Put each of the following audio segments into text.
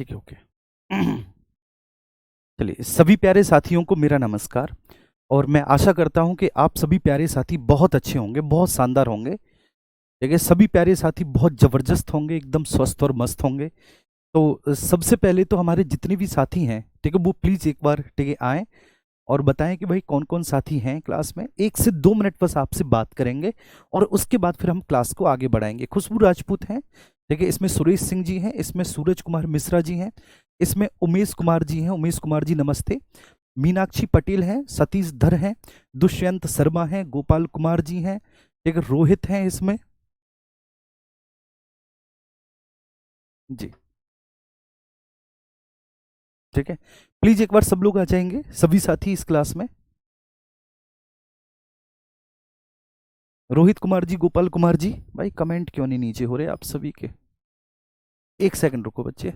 ठीक है, ओके। चलिए, सभी प्यारे साथियों को मेरा नमस्कार। और मैं आशा करता हूं कि आप सभी प्यारे साथी बहुत अच्छे होंगे, बहुत शानदार होंगे। ठीक है, सभी प्यारे साथी बहुत ज़बरदस्त होंगे, एकदम स्वस्थ और मस्त होंगे। तो सबसे पहले तो हमारे जितने भी साथी हैं, ठीक है, वो प्लीज़ एक बार ठीक है आएँ और बताएं कि भाई कौन कौन साथी हैं क्लास में। 1 से 2 मिनट बस आपसे बात करेंगे और उसके बाद फिर हम क्लास को आगे बढ़ाएंगे। खुशबू राजपूत हैं, ठीक है, इसमें सुरेश सिंह जी हैं, इसमें सूरज कुमार मिश्रा जी हैं, इसमें उमेश कुमार जी हैं। उमेश कुमार जी नमस्ते। मीनाक्षी पटेल हैं, सतीश धर हैं, दुष्यंत शर्मा हैं, गोपाल कुमार जी हैं, ठीक है, रोहित हैं इसमें। जी, ठीक है, प्लीज एक बार सब लोग आ जाएंगे, सभी साथी इस क्लास में। रोहित कुमार जी, गोपाल कुमार जी, भाई कमेंट क्यों नहीं नीचे हो रहे आप सभी के? एक सेकंड रुको बच्चे।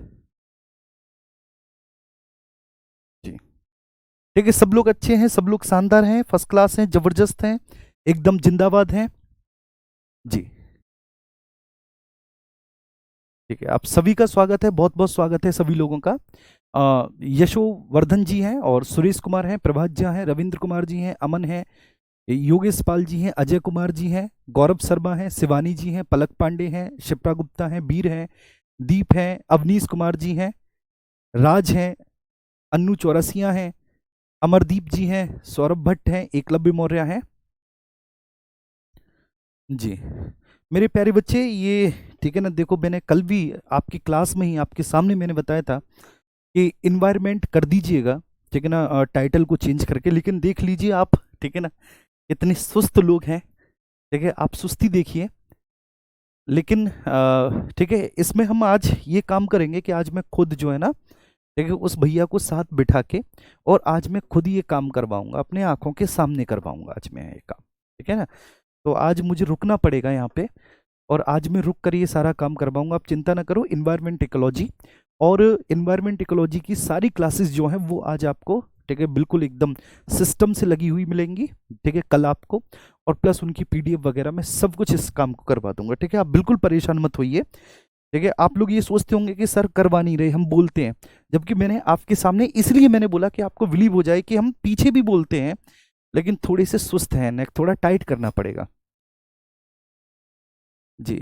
जी, ठीक है, सब लोग अच्छे हैं, सब लोग शानदार हैं, फर्स्ट क्लास हैं, जबरदस्त हैं, एकदम जिंदाबाद हैं। जी, ठीक है, आप सभी का स्वागत है, बहुत बहुत स्वागत है सभी लोगों का। यशोवर्धन जी हैं और सुरेश कुमार हैं, प्रभात झा हैं, रविंद्र कुमार जी हैं, अमन हैं, योगेश पाल जी हैं, अजय कुमार जी हैं, गौरव शर्मा हैं, शिवानी जी हैं, पलक पांडे हैं, शिप्रा गुप्ता हैं, बीर हैं, दीप हैं, अवनीश कुमार जी हैं, राज हैं, अन्नू चौरसिया हैं, अमरदीप जी हैं, सौरभ भट्ट हैं, एकलव्य मौर्य हैं। जी, मेरे प्यारे बच्चे, ये ठीक है ना, देखो मैंने कल भी आपकी क्लास में ही आपके सामने मैंने बताया था कि इन्वायरमेंट कर दीजिएगा, ठीक है ना, टाइटल को चेंज करके। लेकिन देख लीजिए आप, ठीक है ना, इतने सुस्त लोग हैं, ठीक है, आप सुस्ती देखिए। लेकिन ठीक है, इसमें हम आज ये काम करेंगे कि आज मैं खुद जो है ना, ठीक है, उस भैया को साथ बिठा के और आज मैं खुद ये काम करवाऊंगा, अपने आंखों के सामने करवाऊंगा आज मैं ये काम। ठीक है ना, तो आज मुझे रुकना पड़ेगा यहाँ पे और आज मैं रुक कर ये सारा काम करवाऊंगा। आप चिंता ना करो, इन्वायरमेंट इकोलॉजी और इन्वायरमेंट इकोलॉजी की सारी क्लासेस जो हैं वो आज आपको, ठीक है, बिल्कुल एकदम सिस्टम से लगी हुई मिलेंगी। ठीक है, कल आपको, और प्लस उनकी पीडीएफ वगैरह मैं सब कुछ इस काम को करवा दूंगा। ठीक है, आप बिल्कुल परेशान मत होइए। ठीक है, आप लोग ये सोचते होंगे कि सर करवा नहीं रहे, हम बोलते हैं, जबकि मैंने आपके सामने इसलिए मैंने बोला कि आपको बिलीव हो जाए कि हम पीछे भी बोलते हैं, लेकिन थोड़े से सुस्त हैं, नेक थोड़ा टाइट करना पड़ेगा। जी,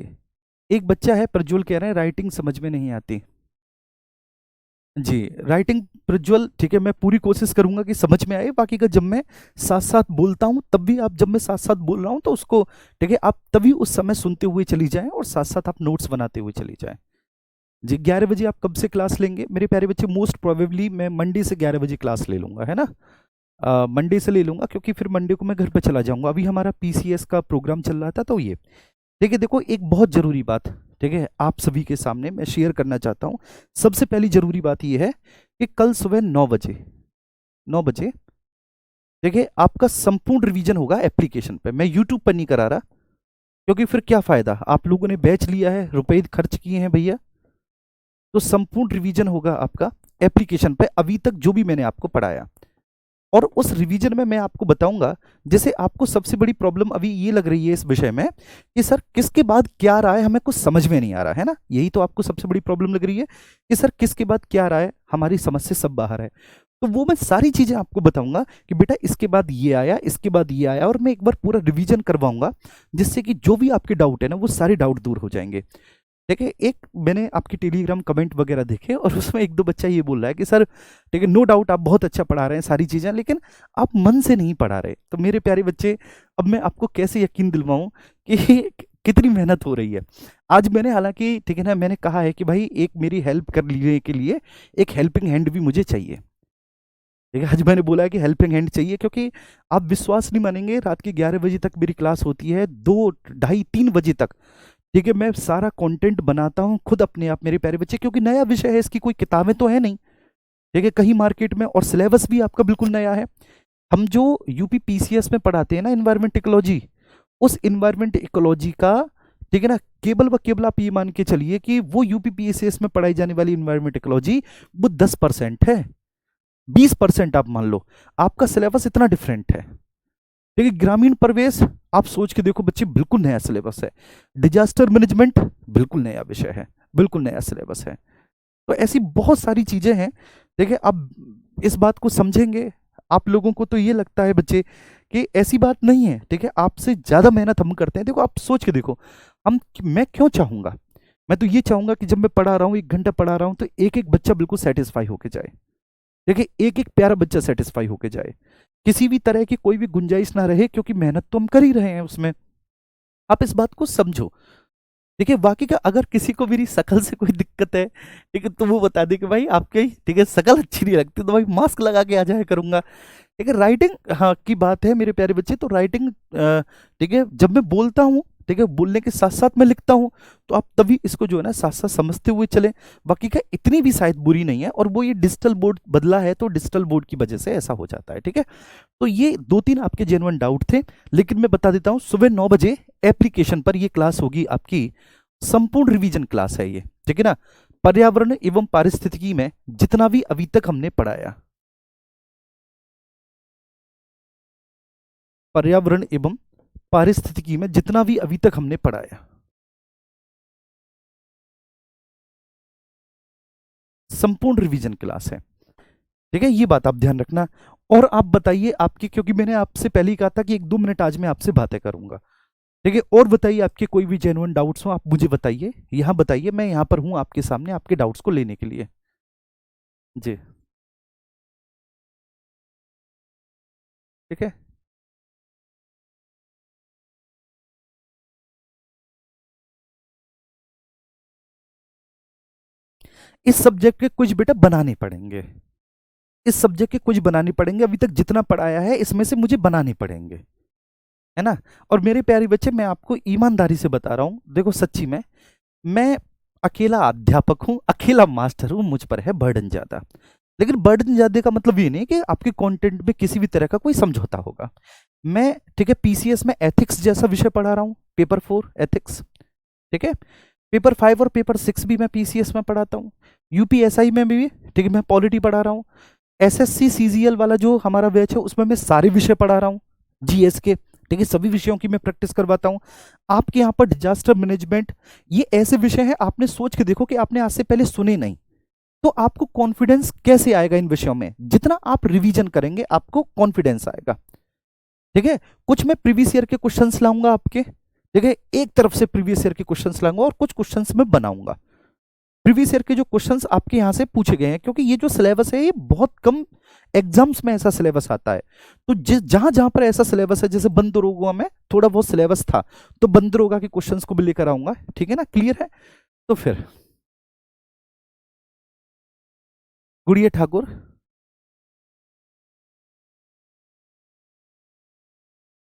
एक बच्चा है प्रज्वल, कह रहे हैं राइटिंग समझ में नहीं आती। जी, राइटिंग प्रज्वल, ठीक है, मैं पूरी कोशिश करूंगा कि समझ में आए। बाकी का जब मैं साथ साथ बोलता हूं तब भी आप, जब मैं साथ साथ बोल रहा हूं तो उसको, ठीक है, आप तभी उस समय सुनते हुए चली जाएं और साथ साथ आप नोट्स बनाते हुए चली जाएं। जी, 11 बजे आप कब से क्लास लेंगे मेरे प्यारे बच्चे? मोस्ट प्रोबेबली मैं मंडे से 11 बजे क्लास ले लूंगा, है ना। मंडे से ले लूंगा क्योंकि फिर मंडे को मैं घर पे चला जाऊंगा। अभी हमारा पीसीएस का प्रोग्राम चल रहा था, तो ये देखिए, देखो एक बहुत ज़रूरी बात, ठीक है, आप सभी के सामने मैं शेयर करना चाहता हूँ। सबसे पहली ज़रूरी बात ये है कि कल सुबह 9 बजे, 9 बजे, ठीक है, आपका संपूर्ण रिवीजन होगा एप्लीकेशन पे। मैं यूट्यूब पर नहीं करा रहा, क्योंकि फिर क्या फ़ायदा, आप लोगों ने बैच लिया है, रुपए खर्च किए हैं भैया, तो संपूर्ण रिवीजन होगा आपका एप्लीकेशन पे, अभी तक जो भी मैंने आपको पढ़ाया। और उस रिवीजन में मैं आपको बताऊंगा, जैसे आपको सबसे बड़ी प्रॉब्लम अभी ये लग रही है इस विषय में कि सर किसके बाद क्या रहा है, हमें कुछ समझ में नहीं आ रहा है ना। यही तो आपको सबसे बड़ी प्रॉब्लम लग रही है कि सर किसके बाद क्या रहा है, हमारी समझ से सब बाहर है। तो वो मैं सारी चीजें आपको बताऊंगा कि बेटा इसके बाद ये आया, इसके बाद ये आया, और मैं एक बार पूरा रिवीजन करवाऊंगा, जिससे कि जो भी आपके डाउट है ना वो सारे डाउट दूर हो जाएंगे। ठीक है, एक मैंने आपकी टेलीग्राम कमेंट वगैरह देखे और उसमें एक दो बच्चा ये बोल रहा है कि सर, ठीक है, नो डाउट आप बहुत अच्छा पढ़ा रहे हैं सारी चीज़ें, लेकिन आप मन से नहीं पढ़ा रहे। तो मेरे प्यारे बच्चे, अब मैं आपको कैसे यकीन दिलवाऊं कि कितनी मेहनत हो रही है। आज मैंने हालांकि, ठीक है ना, मैंने कहा है कि भाई एक मेरी हेल्प कर लेने के लिए एक हेल्पिंग हैंड भी मुझे चाहिए। ठीक है, आज मैंने बोला है कि हेल्पिंग हैंड चाहिए, क्योंकि आप विश्वास नहीं मानेंगे, रात के 11 बजे तक मेरी क्लास होती है, 2, ढाई, 3 बजे तक। ठीक है, मैं सारा कंटेंट बनाता हूँ खुद अपने आप मेरे प्यारे बच्चे, क्योंकि नया विषय है, इसकी कोई किताबें तो है नहीं, ठीक है, कहीं मार्केट में, और सिलेबस भी आपका बिल्कुल नया है। हम जो यूपी पीसीएस में पढ़ाते हैं ना इन्वायरमेंट इकोलॉजी, उस इन्वायरमेंट इकोलॉजी का, ठीक है ना, केवल व केवल आप ये मान के चलिए कि वो यूपी पीसीएस में पढ़ाई जाने वाली इन्वायरमेंट इकोलॉजी वो 10% है, 20% आप मान लो, आपका सिलेबस इतना डिफरेंट है। देखिए, ग्रामीण प्रवेश, आप सोच के देखो बच्चे, बिल्कुल नया सिलेबस है। डिजास्टर मैनेजमेंट बिल्कुल नया विषय है, बिल्कुल नया सिलेबस है। तो ऐसी बहुत सारी चीजें हैं। देखिए, अब इस बात को समझेंगे। आप लोगों को तो ये लगता है बच्चे कि ऐसी बात नहीं है, ठीक है, आपसे ज्यादा मेहनत हम करते हैं। देखो, आप सोच के देखो, हम मैं क्यों चाहूंगा, मैं तो ये चाहूंगा कि जब मैं पढ़ा रहा हूँ, 1 घंटा पढ़ा रहा हूँ, तो एक एक बच्चा बिल्कुल सेटिस्फाई होके जाए। देखिए, एक एक प्यारा बच्चा सेटिस्फाई होके जाए, किसी भी तरह की कोई भी गुंजाइश ना रहे, क्योंकि मेहनत तो हम कर ही रहे हैं उसमें। आप इस बात को समझो। देखिए, वाकई का अगर किसी को मेरी शक्ल से कोई दिक्कत है, ठीक है, तो वो बता दे कि भाई आपके, ठीक है, शक्ल अच्छी नहीं लगती, तो भाई मास्क लगा के आ जाया करूंगा। ठीक है, राइटिंग, हाँ, की बात है मेरे प्यारे बच्चे, तो राइटिंग, ठीक है, जब मैं बोलता हूँ, ठीक है, बोलने के साथ साथ मैं लिखता हूँ, तो आप तभी इसको जो है ना साथ साथ समझते हुए चले। बाकी का इतनी भी शायद बुरी नहीं है, और वो ये डिजिटल बोर्ड बदला है, तो डिजिटल बोर्ड की वजह से ऐसा हो जाता है। ठीक है, तो ये 2-3 आपके जेन्युइन डाउट थे, लेकिन मैं बता देता हूँ, सुबह 9 बजे एप्लीकेशन पर ये क्लास होगी आपकी, संपूर्ण रिवीजन क्लास है ये, ठीक है ना। पर्यावरण एवं पारिस्थितिकी में जितना भी अभी तक हमने पढ़ाया, पर्यावरण एवं पारिस्थितिकी में जितना भी अभी तक हमने पढ़ाया, संपूर्ण रिवीजन क्लास है। ठीक है, ये बात आप ध्यान रखना। और आप बताइए आपकी, क्योंकि मैंने आपसे पहले ही कहा था कि 1-2 मिनट आज मैं आपसे बातें करूंगा। ठीक है, और बताइए आपके कोई भी जेन्युइन डाउट्स हो, आप मुझे बताइए, यहाँ बताइए, मैं यहाँ पर हूँ आपके सामने आपके डाउट्स को लेने के लिए। जी। ठीक है, इस सब्जेक्ट के कुछ बेटा बनाने पड़ेंगे, इस सब्जेक्ट के कुछ बनाने पड़ेंगे, अभी तक जितना पढ़ाया है इसमें से मुझे बनाने पड़ेंगे, है ना। और मेरे प्यारे बच्चे, मैं आपको ईमानदारी से बता रहा हूँ, देखो सच्ची में, मैं अकेला अध्यापक हूँ, अकेला मास्टर हूँ, मुझ पर है बर्डन ज्यादा। लेकिन बर्डन ज्यादा का मतलब ये नहीं कि आपके कंटेंट में किसी भी तरह का कोई समझौता होगा। मैं, ठीक है, पीसीएस में एथिक्स जैसा विषय पढ़ा रहा हूँ, पेपर 4 एथिक्स। ठीक है, पेपर 5 और पेपर 6 भी मैं पीसीएस में पढ़ाता हूँ। यूपीएसआई में भी, ठीक है, मैं पॉलिटी पढ़ा रहा हूँ। एसएससी सीजीएल वाला जो हमारा बैच है, उसमें मैं सारे विषय पढ़ा रहा हूँ, जीएस के, ठीक है, सभी विषयों की मैं प्रैक्टिस करवाता हूँ। आपके यहाँ पर डिजास्टर मैनेजमेंट, ये ऐसे विषय हैं, आपने सोच के देखो कि आपने आज से पहले सुने नहीं, तो आपको कॉन्फिडेंस कैसे आएगा इन विषयों में? जितना आप रिवीजन करेंगे आपको कॉन्फिडेंस आएगा। ठीक है, कुछ मैं प्रीवियस ईयर के क्वेश्चंस लाऊंगा आपके, ठीक है, एक तरफ से प्रीवियस ईयर के क्वेश्चंस लाऊंगा, और कुछ क्वेश्चंस मैं बनाऊंगा प्रीवियस ईयर के जो क्वेश्चंस आपके यहाँ से पूछे गए हैं, क्योंकि ये जो सिलेबस है ये बहुत कम एग्जाम्स में ऐसा सिलेबस आता है। तो जिस जहां जहां पर ऐसा सिलेबस है, जैसे बंदरोगा में थोड़ा बहुत सिलेबस था, तो बंदरोगा के क्वेश्चंस को भी लेकर आऊंगा। ठीक है ना, क्लियर है? तो फिर गुड़िया ठाकुर,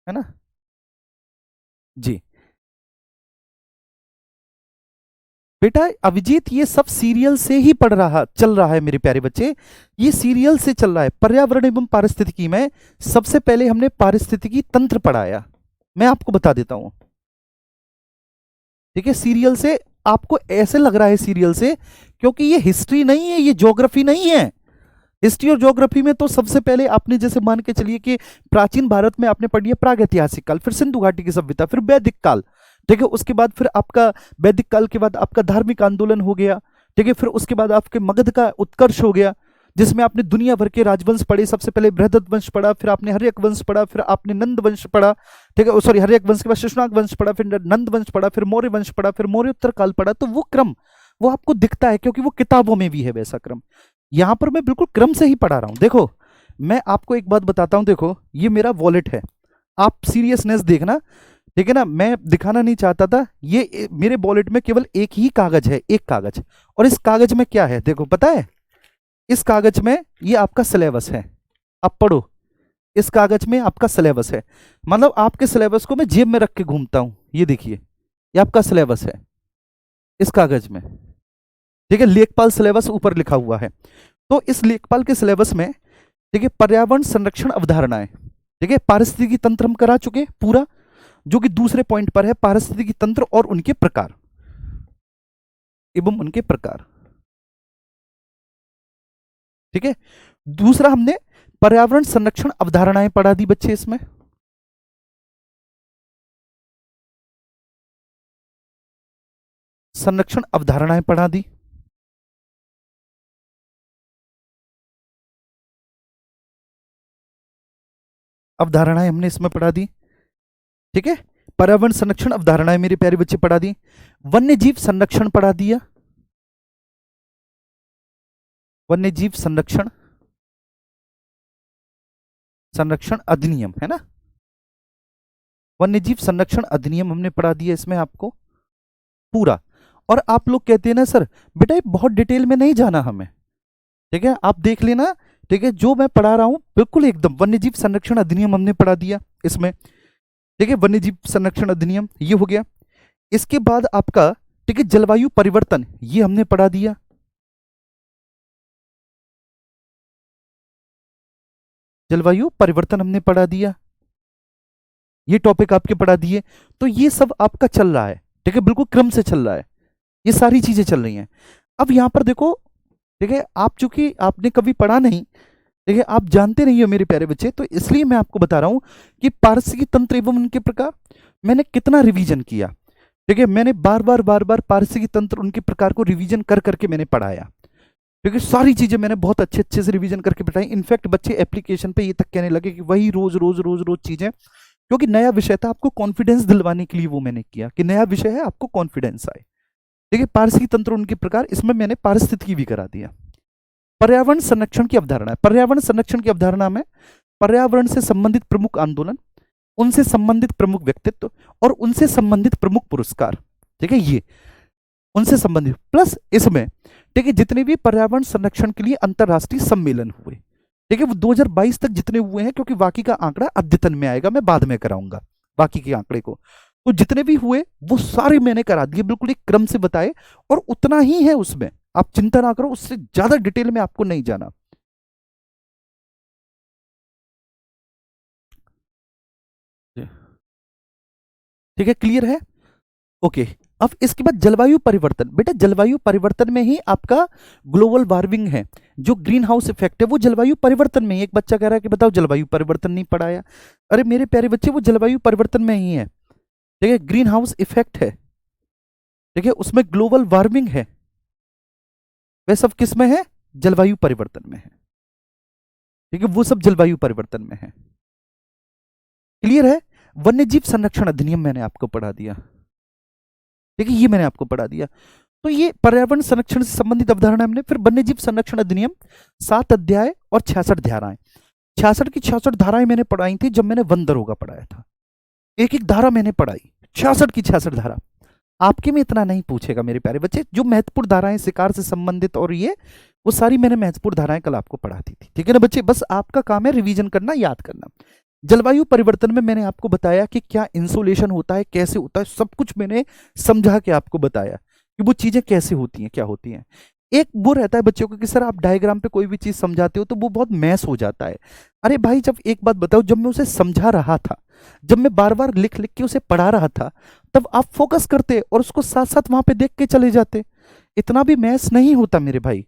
है ना। जी बेटा, अभिजीत ये सब सीरियल से ही पढ़ रहा चल रहा है मेरे प्यारे बच्चे, ये सीरियल से चल रहा है। पर्यावरण एवं पारिस्थितिकी में सबसे पहले हमने पारिस्थितिकी तंत्र पढ़ाया, मैं आपको बता देता हूं। ठीक है, सीरियल से, आपको ऐसे लग रहा है सीरियल से, क्योंकि ये हिस्ट्री नहीं है, ये ज्योग्राफी नहीं है। हिस्ट्री और ज्योग्राफी में तो सबसे पहले आपने, जैसे मान के चलिए कि प्राचीन भारत में आपने पढ़ी है प्रागैतिहासिक काल, फिर सिंधु घाटी की सभ्यता, फिर वैदिक काल। ठीक है, उसके बाद फिर आपका वैदिक काल के बाद आपका धार्मिक आंदोलन हो गया। ठीक है, फिर उसके बाद आपके मगध का उत्कर्ष हो गया, जिसमें आपने दुनिया भर के राजवंश पढ़े। सबसे पहले बृहदत्त वंश पढ़ा, फिर आपने हर्यक वंश पढ़ा, फिर आपने नंद वंश पढ़ा। ठीक है, सॉरी, हर्यक वंश के बाद शिशुनाग वंश पढ़ा, फिर नंद वंश पढ़ा, फिर मौर्य वंश पढ़ा, फिर मौर्योत्तर काल पढ़ा। तो वो क्रम, वो आपको दिखता है, क्योंकि वो किताबों में भी है वैसा क्रम। यहां पर मैं बिल्कुल क्रम से ही पढ़ा रहा हूं। देखो, मैं आपको एक बात बताता हूं, देखो ये मेरा वॉलेट है, आप सीरियसनेस देखना। ठीक है ना, मैं दिखाना नहीं चाहता था, ये मेरे वॉलेट में केवल एक ही कागज है, एक कागज। और इस कागज में क्या है देखो, पता है? इस कागज में ये आपका सिलेबस है, आप पढ़ो। इस कागज में आपका सिलेबस है, मतलब आपके सिलेबस को मैं जेब में रख के घूमता हूं। ये देखिए, ये आपका सिलेबस है इस कागज में। ठीक है, लेखपाल सिलेबस ऊपर लिखा हुआ है। तो इस लेखपाल के सिलेबस में, ठीक है, पर्यावरण संरक्षण अवधारणाएं, ठीक है, पारिस्थितिकी तंत्र हम करा चुके पूरा, जो कि दूसरे पॉइंट पर है, पारिस्थितिकी तंत्र और उनके प्रकार, एवं उनके प्रकार। ठीक है, दूसरा हमने पर्यावरण संरक्षण अवधारणाएं पढ़ा दी बच्चे इसमें। संरक्षण अवधारणाएं पढ़ा दी। अवधारणाएं हमने इसमें पढ़ा दी, ठीक है। पर्यावरण संरक्षण अवधारणाएं मेरे प्यारे बच्चे पढ़ा दी। वन्य जीव संरक्षण पढ़ा दिया, वन्य जीव संरक्षण, संरक्षण अधिनियम है ना, वन्य जीव संरक्षण अधिनियम हमने पढ़ा दिया इसमें आपको पूरा। और आप लोग कहते हैं ना सर बेटा ये बहुत डिटेल में नहीं जाना हमें, ठीक है, आप देख लेना, ठीक है, जो मैं पढ़ा रहा हूं बिल्कुल एकदम। वन्य जीव संरक्षण अधिनियम हमने पढ़ा दिया इसमें, ठीक है, वन्य जीव संरक्षण अधिनियम ये हो गया। इसके बाद आपका, ठीक है, जलवायु परिवर्तन ये हमने पढ़ा दिया, जलवायु परिवर्तन हमने पढ़ा दिया, ये टॉपिक आपके पढ़ा दिए। तो ये सब आपका चल रहा है, ठीक है, बिल्कुल क्रम से चल रहा है, ये सारी चीजें चल रही हैं। अब यहां पर देखो, ठीक है, आप चूंकि आपने कभी पढ़ा नहीं, ठीक है, आप जानते नहीं हो मेरे प्यारे बच्चे, तो इसलिए मैं आपको बता रहा हूं कि पारिस्थितिकी तंत्र एवं उनके प्रकार मैंने कितना रिवीजन किया, ठीक है, मैंने बार बार पारिस्थितिकी तंत्र उनके प्रकार को रिवीजन कर करके मैंने पढ़ाया, क्योंकि सारी चीजें मैंने बहुत अच्छे से रिवीजन करके पढ़ाई। इनफैक्ट बच्चे एप्लीकेशन पे ये तक कहने लगे कि वही रोज रोज रोज रोज चीजें, क्योंकि नया विषय था, आपको कॉन्फिडेंस दिलवाने के लिए वो मैंने किया कि नया विषय है, आपको कॉन्फिडेंस आए, ठीक है। पारिस्थितिकी तंत्र उनके प्रकार, इसमें मैंने पारिस्थितिकी भी करा दिया। पर्यावरण संरक्षण की अवधारणा है, पर्यावरण संरक्षण की अवधारणा में पर्यावरण से संबंधित प्रमुख आंदोलन, उनसे संबंधित प्रमुख व्यक्तित्व और उनसे संबंधित प्रमुख पुरस्कार, ठीक है, ये उनसे संबंधित प्लस इसमें, ठीक है, जितने भी पर्यावरण संरक्षण के लिए अंतरराष्ट्रीय सम्मेलन हुए, ठीक है, वो 2022 तक जितने हुए हैं, क्योंकि बाकी का आंकड़ा अद्यतन में आएगा, मैं बाद में कराऊंगा बाकी के आंकड़े को। तो जितने भी हुए वो सारे मैंने करा दिए, बिल्कुल एक क्रम से बताए, और उतना ही है उसमें, आप चिंता ना करो, उससे ज्यादा डिटेल में आपको नहीं जाना। ठीक है, क्लियर है, ओके। अब इसके बाद जलवायु परिवर्तन, बेटा जलवायु परिवर्तन में ही आपका ग्लोबल वार्मिंग है, जो ग्रीन हाउस इफेक्ट है वो जलवायु परिवर्तन में ही। एक बच्चा कह रहा है कि बताओ जलवायु परिवर्तन नहीं पढ़ाया, अरे मेरे प्यारे बच्चे वो जलवायु परिवर्तन में ही है, ठीक है, ग्रीन हाउस इफेक्ट है, ठीक है, उसमें ग्लोबल वार्मिंग है, वह सब किस में है, जलवायु परिवर्तन में है, ठीक है, वो सब जलवायु परिवर्तन में है, क्लियर है। वन्य जीव संरक्षण अधिनियम मैंने आपको पढ़ा दिया, ठीक है, ये मैंने आपको पढ़ा दिया। तो ये पर्यावरण संरक्षण से संबंधित अवधारणा हमने, फिर वन्य जीव संरक्षण अधिनियम 7 अध्याय और 66 धाराएं, 66 की 66 धाराएं मैंने पढ़ाई थी जब मैंने वन दरोगा पढ़ाया था, एक एक धारा मैंने पढ़ाई, 66 की 66 धारा। आपके में इतना नहीं पूछेगा मेरे प्यारे बच्चे, जो महत्वपूर्ण धाराएं शिकार से संबंधित और ये वो सारी मैंने महत्वपूर्ण धाराएं कल आपको पढ़ाती थी, ठीक है ना बच्चे, बस आपका काम है रिवीजन करना, याद करना। जलवायु परिवर्तन में मैंने आपको बताया कि क्या इंसोलेशन होता है, कैसे होता है, सब कुछ मैंने समझा के आपको बताया कि वो चीजें कैसे होती हैं, क्या होती हैं। एक वो रहता है बच्चों को कि सर आप डायग्राम पे कोई भी चीज समझाते हो तो वो बहुत मैस हो जाता है। अरे भाई जब एक बात बताओ, जब मैं उसे समझा रहा था, जब मैं बार बार लिख लिख के उसे पढ़ा रहा था, तब आप फोकस करते और उसको साथ साथ वहां पे देख के चले जाते, इतना भी मैस नहीं होता मेरे भाई,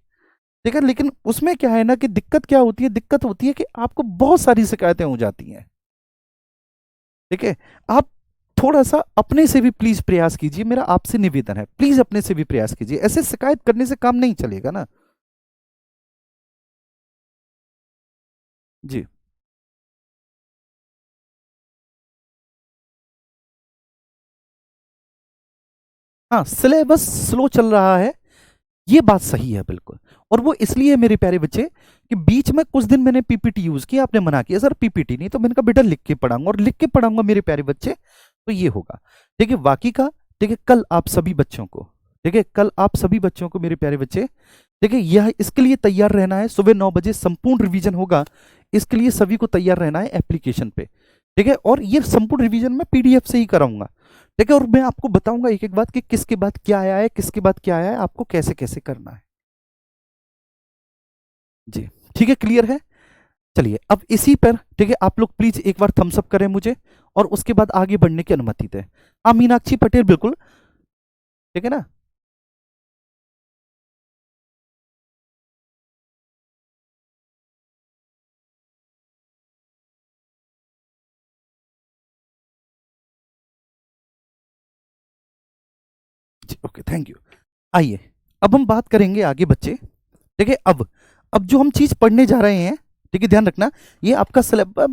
ठीक है। लेकिन उसमें क्या है ना कि दिक्कत क्या होती है, दिक्कत होती है कि आपको बहुत सारी शिकायतें हो जाती हैं, ठीक है। आप थोड़ा सा अपने से भी प्लीज प्रयास कीजिए, मेरा आपसे निवेदन है, प्लीज अपने से भी प्रयास कीजिए, ऐसे शिकायत करने से काम नहीं चलेगा ना जी। हाँ, सिलेबस स्लो चल रहा है, ये बात सही है बिल्कुल, और वो इसलिए मेरे प्यारे बच्चे कि बीच में कुछ दिन मैंने पीपीटी यूज किया, आपने मना किया सर पीपीटी नहीं, तो मैंने कहा बेटा लिख के पढ़ाऊंगा, और लिख के पढ़ाऊंगा मेरे प्यारे बच्चे, तो ये होगा, ठीक है। बाकी का, ठीक है, कल आप सभी बच्चों को, ठीक है, कल आप सभी बच्चों को मेरे प्यारे बच्चे, ठीक है, यह इसके लिए तैयार रहना है, सुबह 9 बजे संपूर्ण रिवीजन होगा, इसके लिए सभी को तैयार रहना है एप्लीकेशन पे, ठीक है। और ये संपूर्ण रिवीजन मैं पीडीएफ से ही कराऊंगा, ठीक है, और मैं आपको बताऊंगा एक एक बात कि किसके बाद क्या आया है, किसके बाद क्या आया है, आपको कैसे कैसे करना है जी, ठीक है, क्लियर है। चलिए अब इसी पर, ठीक है, आप लोग प्लीज एक बार थम्स अप करें मुझे, और उसके बाद आगे बढ़ने की अनुमति दें। हाँ मीनाक्षी पटेल बिल्कुल, ठीक है ना, जी ओके थैंक यू। आइए अब हम बात करेंगे आगे बच्चे, ठीक है। अब जो हम चीज पढ़ने जा रहे हैं, ठीक है, ध्यान रखना। ये आपका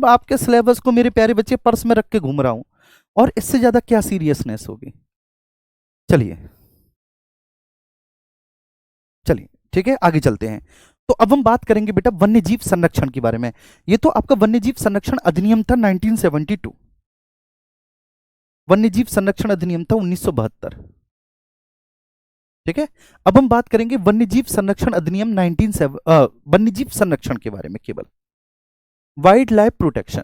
आपके सिलेबस को मेरे प्यारे बच्चे पर्स में रख के घूम रहा हूं, और इससे ज्यादा क्या सीरियसनेस होगी। चलिए चलिए, ठीक है, आगे चलते हैं। तो अब हम बात करेंगे बेटा वन्य जीव संरक्षण के बारे में। ये तो आपका वन्य जीव संरक्षण अधिनियम था 1972, वन्य जीव संरक्षण अधिनियम था 1972। ठीक है, अब हम बात करेंगे वन्य जीव संरक्षण अधिनियम 19 वन्य जीव संरक्षण के बारे में केवल, वाइल्ड लाइफ प्रोटेक्शन,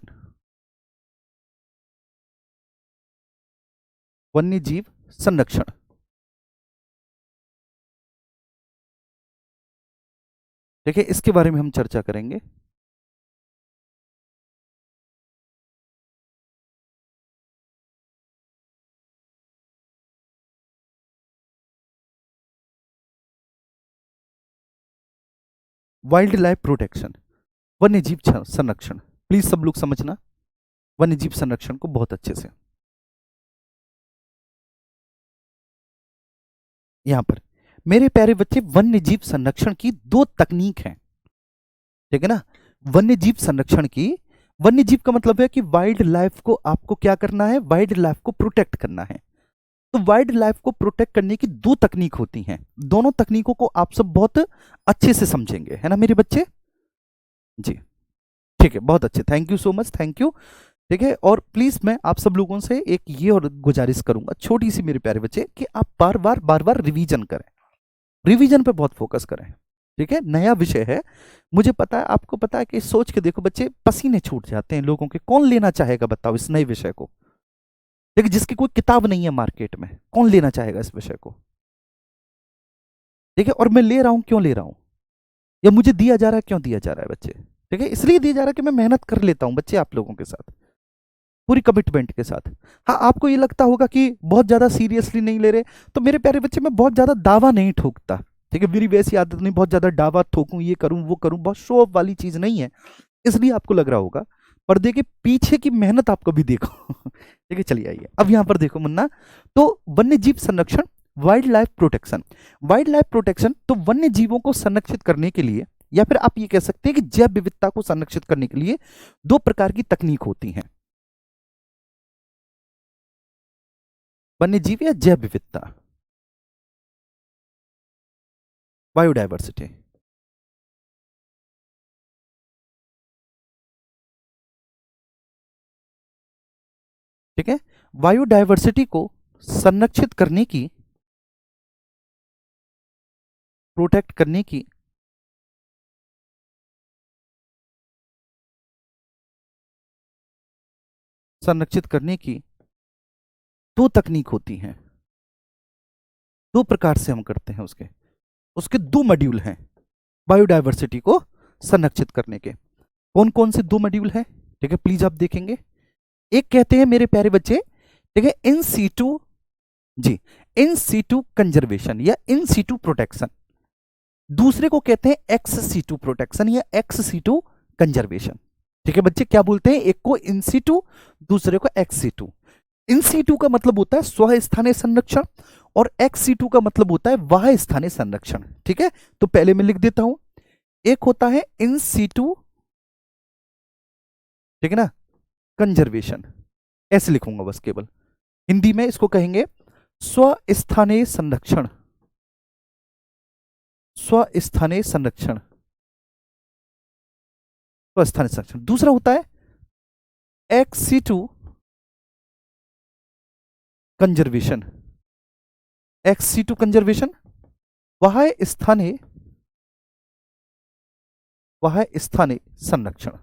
वन्य जीव संरक्षण। ठीक है, इसके बारे में हम चर्चा करेंगे। वाइल्ड लाइफ प्रोटेक्शन, वन्य जीव संरक्षण, प्लीज सब लोग समझना वन्य जीव संरक्षण को बहुत अच्छे से। यहां पर मेरे प्यारे बच्चे वन्य जीव संरक्षण की दो तकनीक हैं, ठीक है ना। वन्य जीव संरक्षण की, वन्य जीव का मतलब है कि वाइल्ड लाइफ को आपको क्या करना है, वाइल्ड लाइफ को प्रोटेक्ट करना है। तो वाइल्ड लाइफ को प्रोटेक्ट करने की दो तकनीक होती हैं, दोनों तकनीकों को आप सब बहुत अच्छे से समझेंगे, है ना मेरे बच्चे जी। ठीक है, बहुत अच्छे, thank you so much, thank you. ठीक है, और प्लीज मैं आप सब लोगों से एक ये और गुजारिश करूंगा छोटी सी मेरे प्यारे बच्चे, कि आप बार बार रिवीजन करें, रिवीजन पे बहुत फोकस करें। ठीक है, नया विषय है, मुझे पता है, आपको पता है कि सोच के देखो बच्चे, पसीने छूट जाते हैं लोगों के, कौन लेना चाहेगा बताओ इस नए विषय को। देखिए, जिसकी कोई किताब नहीं है मार्केट में, कौन लेना चाहेगा इस विषय को। ठीक है, और मैं ले रहा हूं, क्यों ले रहा हूं, या मुझे दिया जा रहा है, क्यों दिया जा रहा है बच्चे। ठीक है, इसलिए दिया जा रहा है कि मैं मेहनत कर लेता हूं बच्चे आप लोगों के साथ, पूरी कमिटमेंट के साथ। हाँ, आपको ये लगता होगा कि बहुत ज्यादा सीरियसली नहीं ले रहे, तो मेरे प्यारे बच्चे मैं बहुत ज्यादा दावा नहीं ठोकता। ठीक है, मेरी वैसी आदत नहीं बहुत ज्यादा दावा ठोकूं, ये करूं वो करूं, बहुत शो ऑफ वाली चीज नहीं है, इसलिए आपको लग रहा होगा। पर्दे के पीछे की मेहनत आप कभी देखो। ठीक है, चलिए आइए अब यहां पर देखो मुन्ना। तो वन्य जीव संरक्षण, wild life protection, wild life protection तो वन्य जीवों को संरक्षित करने के लिए, या फिर आप ये कह सकते हैं कि जैव विविधता को संरक्षित करने के लिए दो प्रकार की तकनीक होती हैं, वन्य जीव या जैव विविधता, बायोडायवर्सिटी। ठीक है, बायोडायवर्सिटी को संरक्षित करने की, प्रोटेक्ट करने की संरक्षित करने की दो तकनीक होती हैं, दो प्रकार से हम करते हैं उसके, उसके दो मॉड्यूल हैं बायोडायवर्सिटी को संरक्षित करने के। कौन कौन से दो मॉड्यूल हैं, ठीक है, प्लीज आप देखेंगे। एक कहते हैं मेरे प्यारे बच्चे, ठीक है, इन सीटू, जी, इन सीटू कंजर्वेशन या इन सीटू प्रोटेक्शन। दूसरे को कहते हैं एक्स सीटू प्रोटेक्शन या एक्स सीटू कंजर्वेशन। ठीक है बच्चे, क्या बोलते हैं, एक को इन सीटू, दूसरे को एक्स सीटू। इन सीटू का मतलब होता है स्व स्थानीय संरक्षण, और एक्स सीटू का मतलब होता है वाह स्थानीय संरक्षण। ठीक है, तो पहले मैं लिख देता हूं, एक होता है इन सीटू, ठीक है ना, कंजर्वेशन, ऐसे लिखूंगा बस केवल, हिंदी में इसको कहेंगे स्व स्थानीय संरक्षण, स्व स्थानीय संरक्षण, स्व स्थानीय संरक्षण। दूसरा होता है ex situ conservation, ex situ conservation, वाह स्थानीय, वाह स्थानीय संरक्षण,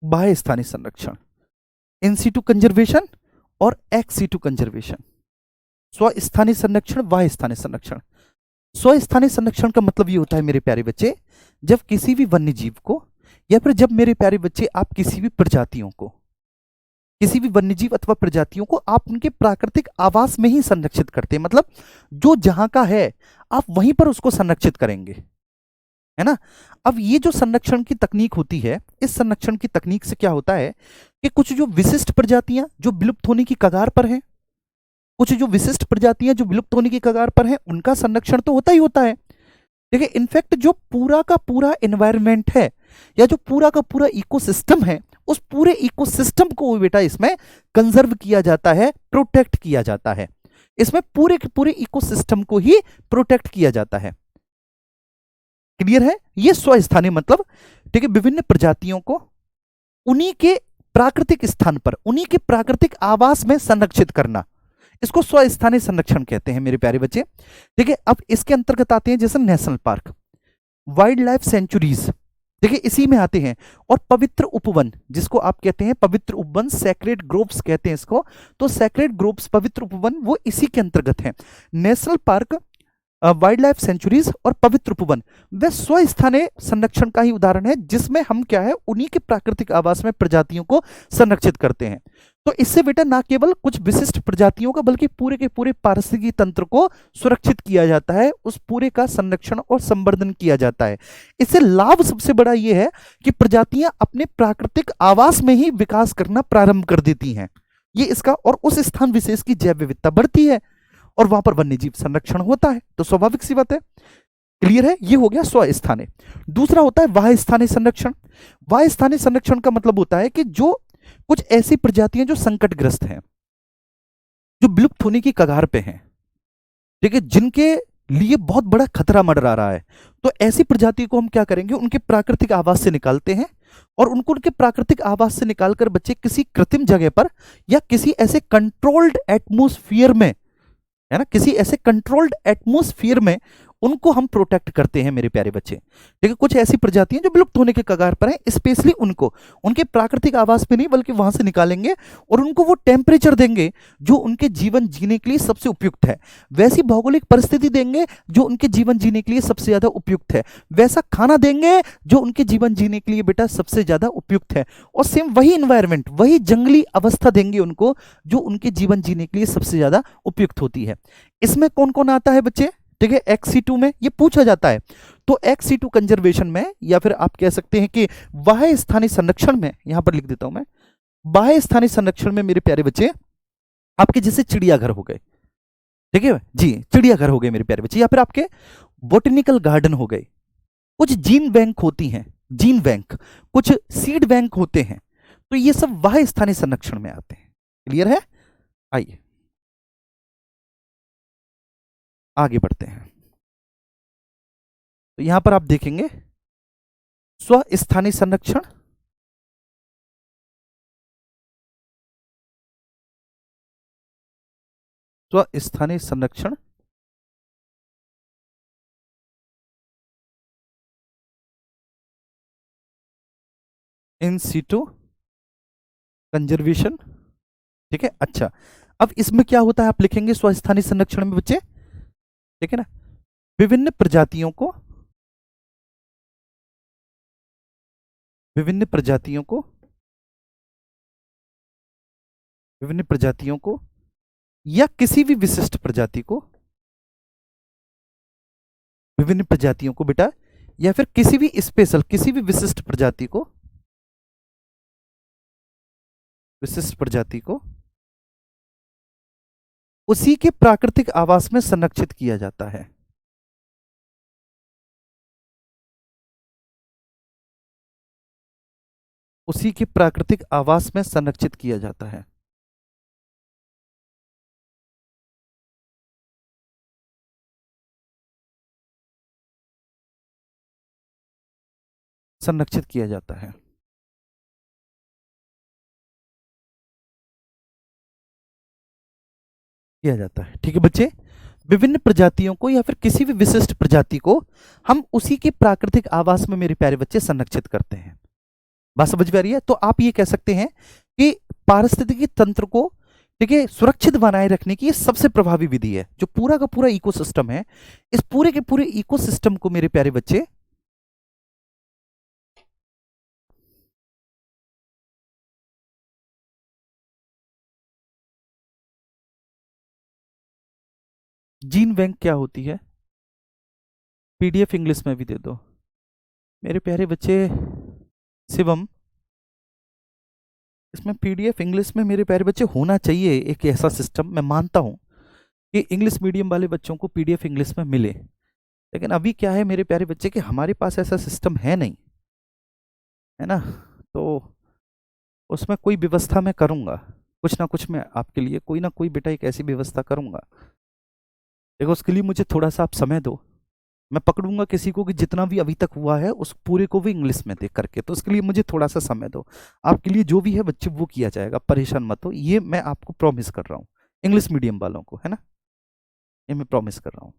बाह्य स्थानीय संरक्षण, इन सीटू कंजर्वेशन और एक्स सीटू कंजर्वेशन। स्व स्थानीय संरक्षण, वाह्य स्थानीय संरक्षण। स्व स्थानीय संरक्षण का मतलब ये होता है मेरे प्यारे बच्चे, जब किसी भी वन्य जीव को, या फिर जब मेरे प्यारे बच्चे आप किसी भी प्रजातियों को, किसी भी वन्यजीव अथवा प्रजातियों को आप उनके प्राकृतिक आवास में ही संरक्षित करते हैं, मतलब जो जहां का है आप वहीं पर उसको संरक्षित करेंगे, है ना। अब ये जो संरक्षण की तकनीक होती है, इस संरक्षण की तकनीक से क्या होता है कि कुछ जो विशिष्ट प्रजातियां जो विलुप्त होने की कगार पर हैं, कुछ जो विशिष्ट प्रजातियां जो विलुप्त होने की कगार पर हैं, उनका संरक्षण तो होता ही होता है। देखिए इनफैक्ट जो पूरा का पूरा एनवायरनमेंट है या जो पूरा का पूरा इकोसिस्टम है, उस पूरे इकोसिस्टम को बेटा इसमें कंजर्व किया जाता है, प्रोटेक्ट किया जाता है। इसमें पूरे के पूरे इकोसिस्टम को ही प्रोटेक्ट किया जाता है। क्लियर है? ये स्वस्थानीय मतलब ठीक है, विभिन्न प्रजातियों को उन्हीं के प्राकृतिक स्थान पर, उन्हीं के प्राकृतिक आवास में संरक्षित करना, इसको स्वस्थानीय संरक्षण कहते हैं मेरे प्यारे बच्चे। ठीक है, अब इसके अंतर्गत आते हैं जैसे national park, wild life sanctuaries, देखिए इसी में आते हैं, और पवित्र उपवन, जिसको आप कहते हैं पवित्र उपवन, सैक्रेड ग्रोव्स कहते हैं इसको। तो सैक्रेड ग्रोव्स, पवित्र उपवन, वो इसी के अंतर्गत है। National park, wild life sanctuaries और पवित्र उपवन वे स्वस्थानीय संरक्षण का ही उदाहरण है, जिसमें हम क्या है, उन्हीं के प्राकृतिक आवास में प्रजातियों को संरक्षित करते हैं। तो इससे बेटा ना केवल कुछ विशिष्ट प्रजातियों का बल्कि पूरे के पूरे पारिस्थितिकी तंत्र को सुरक्षित किया जाता है, उस पूरे का संरक्षण और संवर्धन किया जाता है। इससे लाभ सबसे बड़ा यह है कि प्रजातियां अपने प्राकृतिक आवास में ही विकास करना प्रारंभ कर देती हैं, ये इसका, और उस स्थान विशेष की जैव विविधता बढ़ती है और वहां पर वन्यजीव संरक्षण होता है। तो स्वाभाविक सी बात है। क्लियर है? ये हो गया स्वस्थानीय। दूसरा होता है वाह्य स्थानीय संरक्षण। वाह्य स्थानीय संरक्षण का मतलब होता है कि जो कुछ ऐसी प्रजातियां जो संकटग्रस्त हैं, जो विलुप्त होने की कगार पे हैं, ठीक है, जिनके लिए बहुत बड़ा खतरा मंडरा रहा है, तो ऐसी प्रजाति को हम क्या करेंगे, उनके प्राकृतिक आवास से निकालते हैं और उनको उनके प्राकृतिक आवास से निकालकर बच्चे किसी कृत्रिम जगह पर या किसी ऐसे कंट्रोल्ड एटमॉस्फेयर में, है ना, किसी ऐसे कंट्रोल्ड एटमॉस्फेयर में उनको हम प्रोटेक्ट करते हैं मेरे प्यारे बच्चे। ठीक है, कुछ ऐसी प्रजातियां जो विलुप्त होने के कगार पर हैं, स्पेशली उनको उनके प्राकृतिक आवास पे नहीं बल्कि वहां से निकालेंगे और उनको वो टेम्परेचर देंगे जो उनके जीवन जीने के लिए सबसे उपयुक्त है, वैसी भौगोलिक परिस्थिति देंगे जो उनके जीवन जीने के लिए सबसे ज्यादा उपयुक्त है, वैसा खाना देंगे जो उनके जीवन जीने के लिए बेटा सबसे ज्यादा उपयुक्त है, और सेम वही इन्वायरमेंट, वही जंगली अवस्था देंगे उनको जो उनके जीवन जीने के लिए सबसे ज्यादा उपयुक्त होती है। इसमें कौन कौन आता है बच्चे? ठीक है, XC2 में ये पूछा जाता है। तो XC2 कंजर्वेशन में, या फिर आप कह सकते हैं कि बाह्य स्थानीय संरक्षण में, यहां पर लिख देता हूं मैं, बाह्य स्थानीय संरक्षण में मेरे प्यारे बच्चे आपके जैसे चिड़ियाघर हो गए, ठीक है जी, चिड़ियाघर हो गए मेरे प्यारे बच्चे, या फिर आपके बोटेनिकल गार्डन हो गए, कुछ जीन बैंक होती हैं, जीन बैंक, कुछ सीड बैंक होते हैं, तो ये सब बाह्य स्थानीय संरक्षण में आते हैं। क्लियर है? आइए आगे बढ़ते हैं। तो यहां पर आप देखेंगे स्वस्थानीय संरक्षण, स्वस्थानीय संरक्षण, इन सीटू कंजर्वेशन। ठीक है, अच्छा, अब इसमें क्या होता है, आप लिखेंगे स्वस्थानीय संरक्षण में बच्चे, ठीक है ना, विभिन्न प्रजातियों को, विभिन्न प्रजातियों को, विभिन्न प्रजातियों को या किसी भी विशिष्ट प्रजाति को, विभिन्न प्रजातियों को बेटा, या फिर किसी भी स्पेशल, किसी भी विशिष्ट प्रजाति को, विशिष्ट प्रजाति को उसी के प्राकृतिक आवास में संरक्षित किया जाता है। उसी के प्राकृतिक आवास में संरक्षित किया जाता है। संरक्षित किया जाता है। किया जाता है, ठीक है बच्चे, विभिन्न प्रजातियों को या फिर किसी भी विशिष्ट प्रजाति को हम उसी के प्राकृतिक आवास में मेरे प्यारे बच्चे संरक्षित करते हैं। बात समझ में आ रही है? तो आप ये कह सकते हैं कि पारिस्थितिकी तंत्र को, ठीक है, सुरक्षित बनाए रखने की ये सबसे प्रभावी विधि है। जो पूरा का पूरा इकोसिस्टम है, इस पूरे के पूरे इकोसिस्टम को मेरे प्यारे बच्चे जीन बैंक क्या होती है, PDF इंग्लिश में भी दे दो मेरे प्यारे बच्चे। शिवम, इसमें PDF इंग्लिश में मेरे प्यारे बच्चे होना चाहिए एक ऐसा सिस्टम। मैं मानता हूं कि इंग्लिश मीडियम वाले बच्चों को PDF इंग्लिश में मिले, लेकिन अभी क्या है मेरे प्यारे बच्चे कि हमारे पास ऐसा सिस्टम है नहीं, है ना। तो उसमें कोई व्यवस्था मैं करूंगा, कुछ ना कुछ मैं आपके लिए कोई ना कोई बेटा एक ऐसी व्यवस्था करूंगा। देखो उसके लिए मुझे थोड़ा सा आप समय दो, मैं पकड़ूंगा किसी को कि जितना भी अभी तक हुआ है उस पूरे को भी इंग्लिश में देख करके, तो उसके लिए मुझे थोड़ा सा समय दो। आपके लिए जो भी है बच्चे वो किया जाएगा, परेशान मत हो, ये मैं आपको प्रॉमिस कर रहा हूँ, इंग्लिश मीडियम वालों को, है ना, ये मैं प्रॉमिस कर रहा हूँ।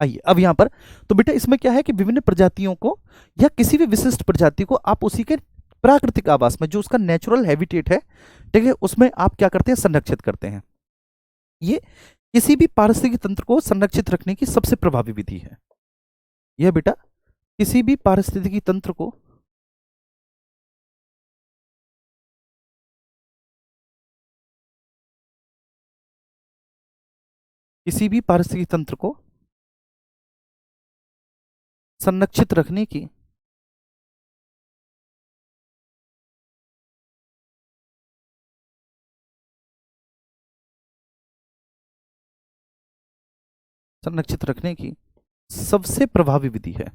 आइए अब यहाँ पर, तो बेटा इसमें क्या है कि विभिन्न प्रजातियों को या किसी भी विशिष्ट प्रजाति को आप उसी के प्राकृतिक आवास में, जो उसका नेचुरल हैबिटेट है, ठीक है, उसमें आप क्या करते हैं, संरक्षित करते हैं। ये किसी भी पारिस्थितिक तंत्र को संरक्षित रखने की सबसे प्रभावी विधि है। यह बेटा किसी भी पारिस्थितिकी तंत्र को किसी भी पारिस्थितिकी तंत्र को संरक्षित रखने की संरक्षित रखने की सबसे प्रभावी विधि है।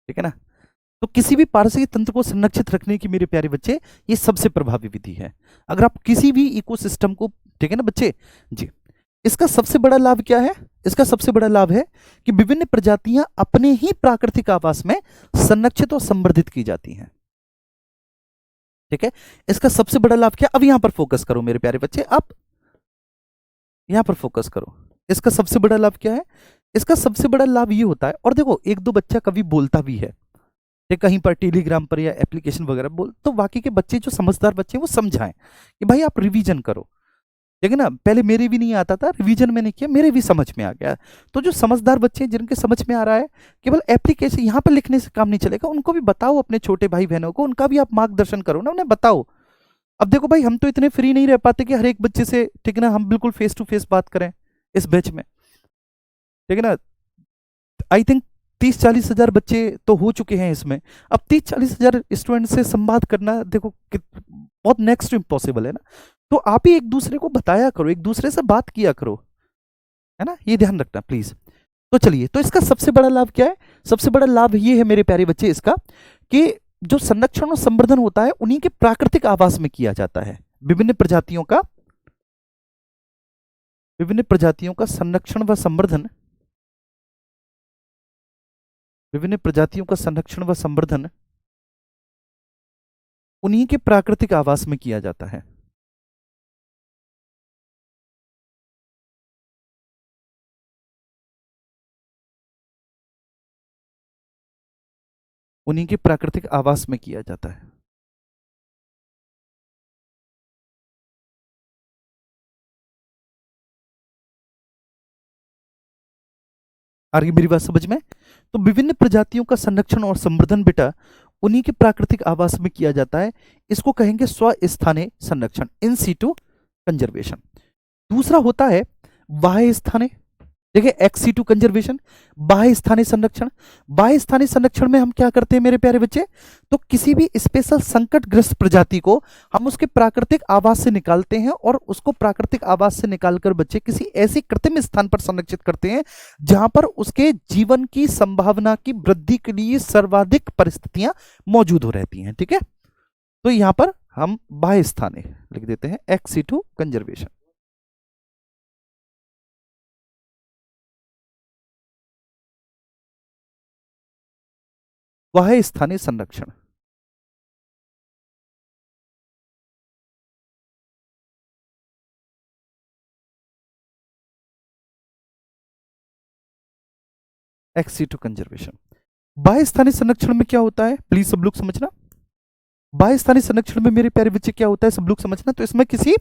ठीक है ना, तो किसी भी पारिस्थितिक तंत्र को संरक्षित रखने की मेरे प्यारे बच्चे ये सबसे प्रभावी विधि है। अगर आप किसी भी इकोसिस्टम को, ठीक है ना बच्चे जी, इसका सबसे बड़ा लाभ क्या है, इसका सबसे बड़ा लाभ है कि विभिन्न प्रजातियां अपने ही प्राकृतिक आवास में संरक्षित और संवर्धित की जाती हैं। ठीक है, इसका सबसे बड़ा लाभ क्या, अब यहां पर फोकस करो मेरे प्यारे बच्चे, आप यहां पर फोकस करो। इसका सबसे बड़ा लाभ क्या है, इसका सबसे बड़ा लाभ ये होता है, और देखो एक दो बच्चा कभी बोलता भी है, या कहीं पर टेलीग्राम पर या एप्लीकेशन वगैरह बोल, तो बाकी के बच्चे जो समझदार बच्चे हैं वो समझाएं कि भाई आप रिवीजन करो। ठीक है ना, पहले मेरे भी नहीं आता था, रिवीजन मैंने किया, मेरे भी समझ में आ गया। तो जो समझदार बच्चे हैं जिनके समझ में आ रहा है, केवल एप्लीकेशन यहाँ पर लिखने से काम नहीं चलेगा, उनको भी बताओ, अपने छोटे भाई बहनों को उनका भी आप मार्गदर्शन करो ना, उन्हें बताओ। अब देखो भाई हम तो इतने फ्री नहीं रह पाते कि हर एक बच्चे से, ठीक है ना, हम बिल्कुल फेस टू फेस बात करें इस बैच में। ठीक है ना, आई थिंक 30-40 हज़ार बच्चे तो हो चुके हैं इसमें। अब 30-40 हज़ार स्टूडेंट से संवाद करना देखो बहुत नेक्स्ट इम्पॉसिबल है ना। तो आप ही एक दूसरे को बताया करो, एक दूसरे से बात किया करो, है ना, ये ध्यान रखना प्लीज। तो चलिए, तो इसका सबसे बड़ा लाभ क्या है, सबसे बड़ा लाभ ये है मेरे प्यारे बच्चे इसका, कि जो संरक्षण और संवर्धन होता है उन्हीं के प्राकृतिक आवास में किया जाता है। विभिन्न प्रजातियों का, विभिन्न प्रजातियों का संरक्षण व संवर्धन, विभिन्न प्रजातियों का संरक्षण व संवर्धन उन्हीं के प्राकृतिक आवास में किया जाता है। उन्हीं के प्राकृतिक आवास में किया जाता है। आ रही मेरी बात समझ में, तो विभिन्न प्रजातियों का संरक्षण और संवर्धन बेटा उन्हीं के प्राकृतिक आवास में किया जाता है, इसको कहेंगे स्वस्थानीय संरक्षण, इन सीटू कंजर्वेशन। दूसरा होता है बाह्य स्थानीय, देखिए एक्स-टू कंजर्वेशन, बाह्य स्थानीय संरक्षण। बाह्य स्थानीय संरक्षण में हम क्या करते हैं मेरे प्यारे बच्चे, तो किसी भी स्पेशल संकटग्रस्त प्रजाति को हम उसके प्राकृतिक आवास से निकालते हैं और उसको प्राकृतिक आवास से निकालकर बच्चे किसी ऐसी कृत्रिम स्थान पर संरक्षित करते हैं जहां पर उसके जीवन की संभावना की वृद्धि के लिए सर्वाधिक परिस्थितियां मौजूद हो रहती हैं। ठीक है, तो यहां पर हम बाह्य स्थानीय लिख देते हैं, एक्स-टू कंजर्वेशन। बाह्य स्थानीय संरक्षण, एक्स-टू कंजर्वेशन। बाह्य स्थानीय संरक्षण में क्या होता है, प्लीज सब लोग समझना। बाह्य स्थानीय संरक्षण में मेरे प्यारे बच्चे क्या होता है, सब लोग समझना। तो इसमें किसी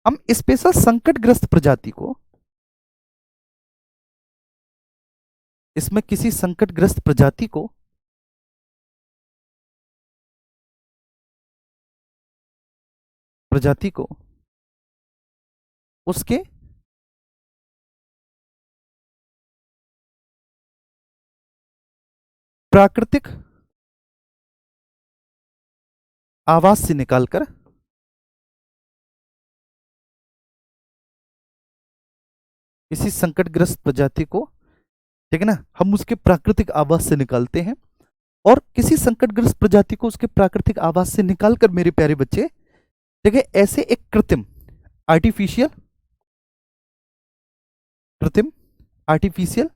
हम स्पेशल संकटग्रस्त प्रजाति को, इसमें किसी संकटग्रस्त प्रजाति को प्रजाति को उसके प्राकृतिक आवास से निकालकर किसी संकटग्रस्त प्रजाति को, ठीक है ना, हम उसके प्राकृतिक आवास से निकालते हैं, और किसी संकटग्रस्त प्रजाति को उसके प्राकृतिक आवास से निकालकर मेरे प्यारे बच्चे, ठीक है, ऐसे एक कृत्रिम, आर्टिफिशियल, कृत्रिम, आर्टिफिशियल,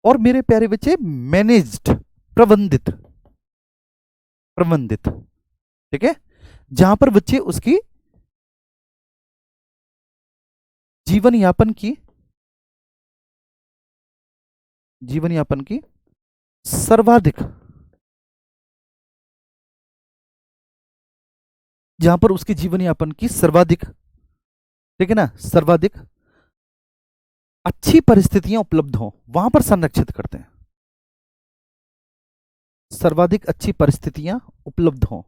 और मेरे प्यारे बच्चे मैनेज्ड, प्रबंधित, प्रबंधित, ठीक है, जहां पर बच्चे उसकी जीवन यापन की, जीवन यापन की सर्वाधिक, जहां पर उसके जीवन यापन की सर्वाधिक, ठीक है ना, सर्वाधिक अच्छी परिस्थितियां उपलब्ध हों, वहां पर संरक्षित करते हैं। सर्वाधिक अच्छी परिस्थितियां उपलब्ध हों,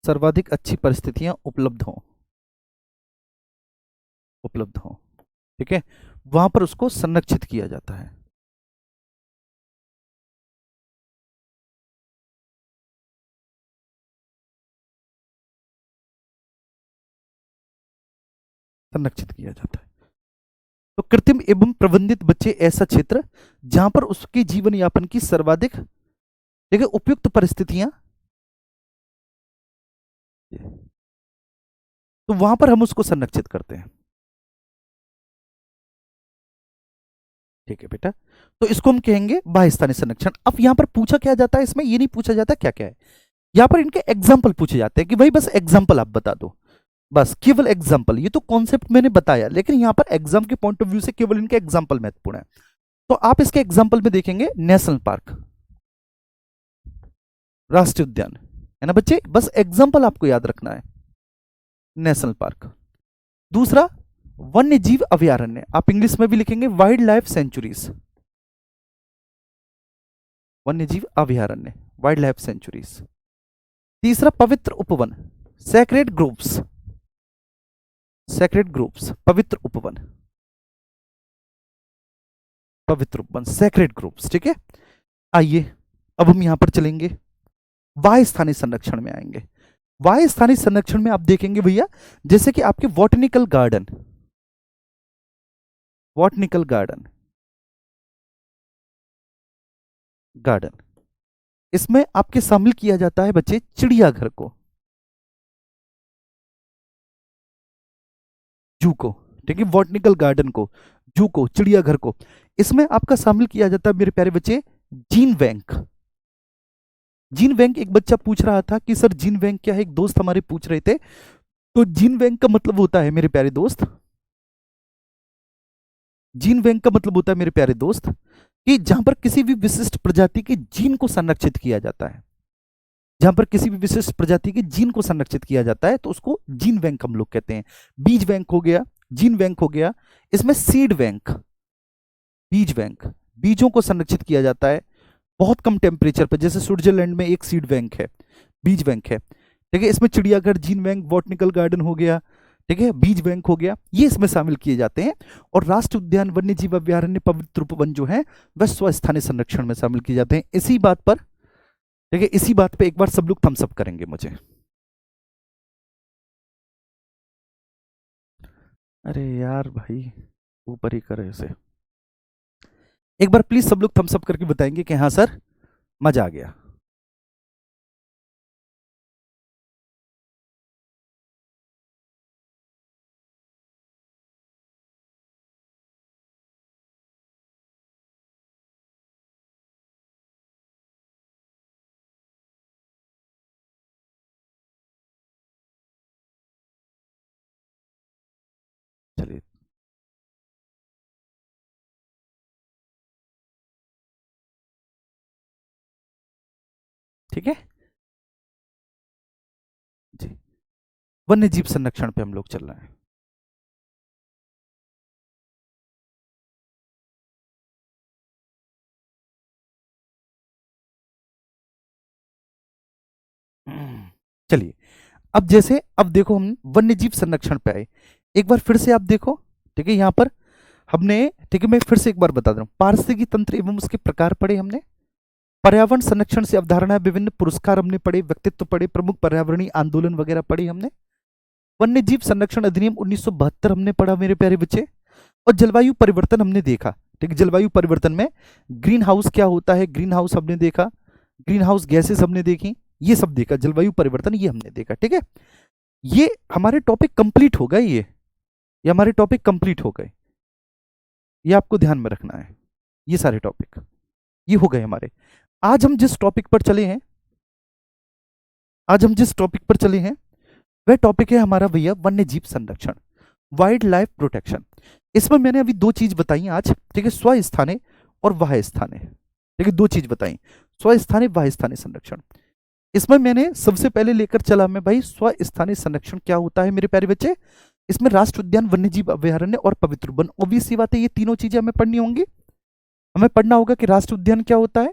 सर्वाधिक अच्छी परिस्थितियां उपलब्ध हों, उपलब्ध हों, ठीक है, वहां पर उसको संरक्षित किया जाता है। संरक्षित किया जाता है। तो कृत्रिम एवं प्रबंधित बच्चे ऐसा क्षेत्र जहां पर उसके जीवन यापन की सर्वाधिक, ठीक है, उपयुक्त परिस्थितियां, तो वहां पर हम उसको संरक्षित करते हैं। ठीक है बेटा, तो इसको हम कहेंगे बाह्य स्थानीय संरक्षण। अब यहां पर पूछा क्या जाता है, इसमें ये नहीं पूछा जाता क्या क्या है, यहां पर इनके एग्जाम्पल पूछे जाते हैं कि भाई बस एग्जाम्पल आप बता दो, बस केवल एग्जाम्पल। ये तो कॉन्सेप्ट मैंने बताया, लेकिन यहां पर एग्जाम के पॉइंट ऑफ व्यू से केवल इनके एग्जाम्पल महत्वपूर्ण है। तो आप इसके एग्जाम्पल में देखेंगे नेशनल पार्क, राष्ट्रीय उद्यान, है ना बच्चे, बस एग्जाम्पल आपको याद रखना है, नेशनल पार्क। दूसरा वन्य जीव अभयारण्य, आप इंग्लिश में भी लिखेंगे वाइल्ड लाइफ सेंचुरीज, वन्य जीव अभयारण्य, वाइल्ड लाइफ सेंचुरीज। तीसरा पवित्र उपवन, सैक्रेड ग्रुप्स, सैक्रेड ग्रुप्स, पवित्र उपवन, पवित्र उपवन, सैक्रेड ग्रुप्स, ठीक है। आइए अब हम यहां पर चलेंगे, वाह्य स्थानीय संरक्षण में आएंगे। वाह्य स्थानीय संरक्षण में आप देखेंगे भैया, जैसे कि आपके botanical garden, botanical garden, garden, इसमें आपके शामिल किया जाता है बच्चे चिड़ियाघर को, जू को, ठीक है, बॉटनिकल गार्डन को, जू को, चिड़ियाघर को, इसमें आपका शामिल किया जाता है मेरे प्यारे बच्चे जीन बैंक। जीन बैंक, एक बच्चा पूछ रहा था कि सर जीन बैंक क्या है, एक दोस्त हमारे पूछ रहे थे। तो जीन बैंक का मतलब होता है मेरे प्यारे दोस्त, जीन बैंक का मतलब होता है मेरे प्यारे दोस्त कि जहां पर किसी भी विशिष्ट प्रजाति के जीन को संरक्षित किया जाता है, जहां पर किसी भी विशिष्ट प्रजाति के जीन को संरक्षित किया जाता है तो उसको जीन बैंक हम लोग कहते हैं। बीज बैंक हो गया, जीन बैंक हो गया, इसमें सीड बैंक, बीज बैंक, बीजों को संरक्षित किया जाता है बहुत कम टेम्परेचर पर, जैसे स्विट्जरलैंड में एक सीड बैंक है, बीज बैंक है, ठीक है। इसमें चिड़ियाघर, जीन बैंक, बॉटनिकल गार्डन हो गया, ठीक है, बीज बैंक हो गया, ये इसमें शामिल किए जाते हैं। और राष्ट्रीय उद्यान, वन्य जीव अभयारण्य, पवित्र उपवन जो है वह स्वस्थानीय संरक्षण में शामिल किए जाते हैं। इसी बात पर, ठीक है, इसी बात पे एक बार सब लोग थम्स अप करेंगे मुझे। अरे यार भाई, ऊपर ही करे इसे, एक बार प्लीज सब लोग थम्स अप करके बताएंगे कि हाँ सर मजा आ गया। चलिए, ठीक है जी, वन्य जीव संरक्षण पे हम लोग चल रहे हैं। चलिए, अब जैसे अब देखो हम वन्य जीव संरक्षण पे आए, एक बार फिर से आप देखो, ठीक है, यहां पर हमने, ठीक है, मैं फिर से एक बार बता रहा हूं, पारिस्थितिकी तंत्र एवं उसके प्रकार पढ़े हमने, पर्यावरण संरक्षण से अवधारणा, विभिन्न पुरस्कार हमने पढ़े, व्यक्तित्व पढ़े, प्रमुख पर्यावरणीय आंदोलन वगैरह पढ़े हमने। वन्य जीव संरक्षण अधिनियम 1972 हमने पढ़ा मेरे प्यारे बच्चे। और जलवायु परिवर्तन हमने देखा, ठीक है। जलवायु परिवर्तन में ग्रीन हाउस क्या होता है, ग्रीन हाउस हमने देखा, ग्रीन हाउस गैसेस हमने देखी, ये सब देखा, जलवायु परिवर्तन ये हमने देखा, ठीक है। ये हमारे टॉपिक कंप्लीट हो गए, ये हमारे टॉपिक कंप्लीट हो गए, ये आपको ध्यान में रखना है। ये सारे टॉपिक ये हो गए हमारे। आज हम जिस टॉपिक पर चले हैं, आज हम जिस टॉपिक पर चले हैं वह टॉपिक है हमारा भैया वन्य जीव संरक्षण, वाइल्ड लाइफ प्रोटेक्शन। इसमें मैंने अभी दो चीज बताई आज, ठीक है, स्वस्थानीय और वाह्य स्थानीय, ठीक है, दो चीज बताई, स्वस्थानीय वाह्य स्थानीय संरक्षण। इसमें मैंने सबसे पहले लेकर चला मैं भाई स्वस्थानीय संरक्षण क्या होता है मेरे प्यारे बच्चे। इसमें राष्ट्रीय उद्यान, वन्यजीव अभयारण्य और पवित्र वन, ऑब्वियस सी बात है ये तीनों चीजें हमें पढ़नी होंगी। हमें पढ़ना होगा कि राष्ट्रीय उद्यान क्या होता है,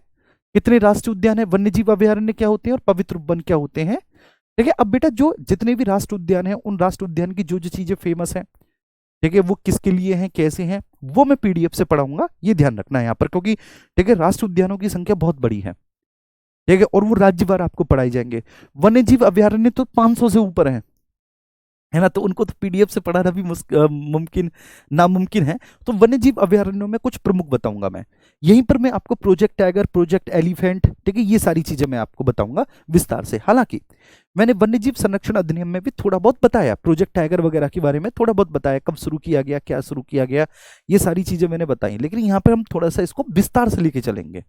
कितने राष्ट्रीय उद्यान है, वन्यजीव अभयारण्य क्या होते हैं और पवित्र वन क्या होते हैं, ठीक है। अब बेटा जो जितने भी राष्ट्रीय उद्यान हैं उन राष्ट्रीय उद्यान की जो जो चीजें फेमस हैं, ठीक है, वो किसके लिए हैं, कैसे हैं, वो मैं पीडीएफ से पढ़ाऊंगा, ये ध्यान रखना है यहाँ पर, क्योंकि ठीक है राष्ट्रीय उद्यानों की संख्या बहुत बड़ी है, ठीक है, और वो राज्यवार आपको पढ़ाई जाएंगे। वन्यजीव अभयारण्य तो 500 से ऊपर है ना, तो उनको तो पीडीएफ से पढ़ाना भी मुमकिन नामुमकिन है। तो वन्यजीव अभयारण्यों में कुछ प्रमुख बताऊंगा मैं, यहीं पर मैं आपको प्रोजेक्ट टाइगर, प्रोजेक्ट एलिफेंट, ठीक है, ये सारी चीजें मैं आपको बताऊंगा विस्तार से। हालांकि मैंने वन्यजीव संरक्षण अधिनियम में भी थोड़ा बहुत बताया, प्रोजेक्ट टाइगर वगैरह के बारे में थोड़ा बहुत बताया, कब शुरू किया गया, क्या शुरू किया गया, ये सारी चीजें मैंने बताई, लेकिन यहाँ पर हम थोड़ा सा इसको विस्तार से लेके चलेंगे,